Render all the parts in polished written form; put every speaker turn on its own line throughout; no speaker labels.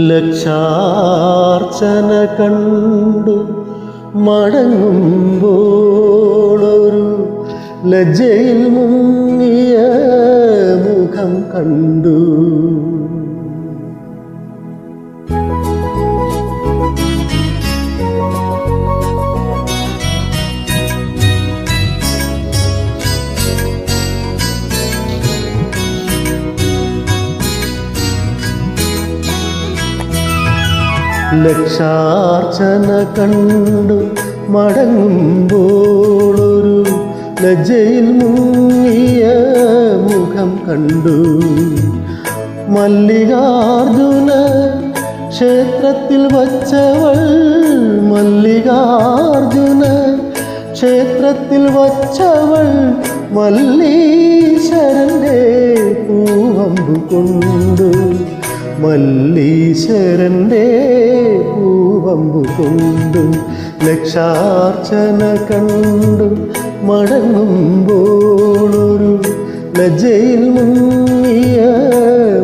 ലക്ഷാർച്ചന കണ്ടു മടങ്ങുമ്പോളൊരു ലജ്ജയിൽ മുങ്ങിയ മുഖം കണ്ടു. ലക്ഷാർച്ചന കണ്ടു മടങ്ങുമ്പോളൊരു ലജ്ജയിൽ മുങ്ങിയ മുഖം കണ്ടു. മല്ലികാർജുന ക്ഷേത്രത്തിൽ വച്ചവൾ, മല്ലികാർജുന ക്ഷേത്രത്തിൽ വച്ചവൾ മല്ലീശ്വരൻ്റെ പൂവമ്പു കൊണ്ടു, മല്ലീശ്വരൻ്റെ പൂവമ്പു കൊണ്ടു. ലക്ഷാർച്ചന കണ്ടു മടങ്ങുമ്പോളൊരു ലജ്ജയിൽ മുങ്ങിയ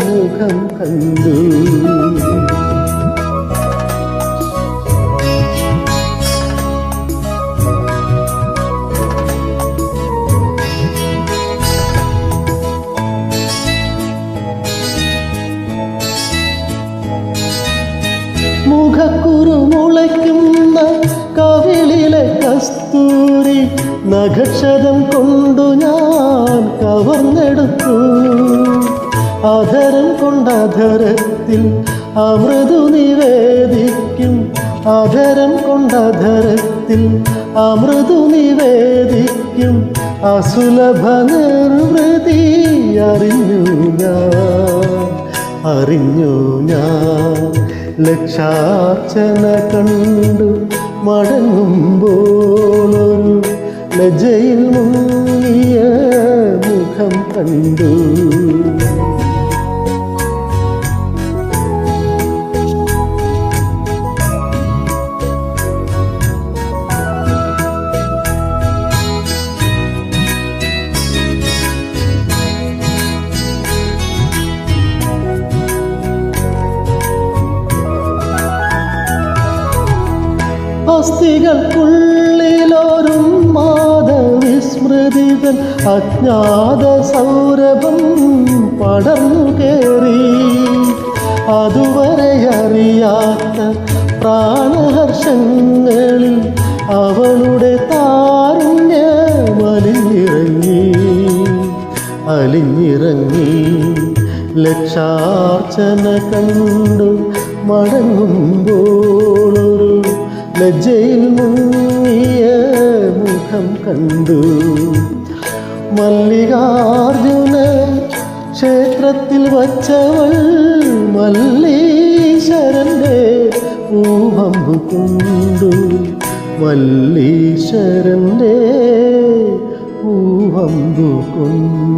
മുഖം കണ്ടു. മുഖക്കുരു മുളയ്ക്കുന്ന കവിളിലെ കസ്തൂരി നഖക്ഷതം കൊണ്ടു ഞാൻ കവർന്നെടുത്തു. അധരം കൊണ്ടധരത്തിൽ അമൃതു നിവേദിക്കും, അധരം കൊണ്ടധരത്തിൽ അമൃതു നിവേദിക്കും. അസുലഭ നിർവൃതി അറിഞ്ഞു ഞാൻ, അറിഞ്ഞു ഞാൻ. ലക്ഷാർച്ചന കണ്ടു മടങ്ങുമ്പോളൊരു ലജ്ജയിൽ മുങ്ങിയ മുഖം കണ്ടു. അസ്ഥികൾക്കുള്ളിലോരും മാധവിസ്മൃതികൾ അജ്ഞാത സൗരഭം പടർന്നു കേറി. അതുവരെ അറിയാത്ത പ്രാണഹർഷങ്ങളിൽ അവളുടെ താരുണ്യം അലിഞ്ഞിറങ്ങി, അലിഞ്ഞിറങ്ങി. ലക്ഷാർച്ചന കണ്ടു മടങ്ങുമ്പോളൊരു ലജ്ജയിൽ മുങ്ങിയ മുഖം കണ്ടു. മല്ലികാർജുന ക്ഷേത്രത്തിൽ വച്ചവൾ മല്ലീശ്വരൻ്റെ പൂവമ്പു കൊണ്ടു, മല്ലീശ്വരൻ്റെ പൂവമ്പു കൊണ്ടു.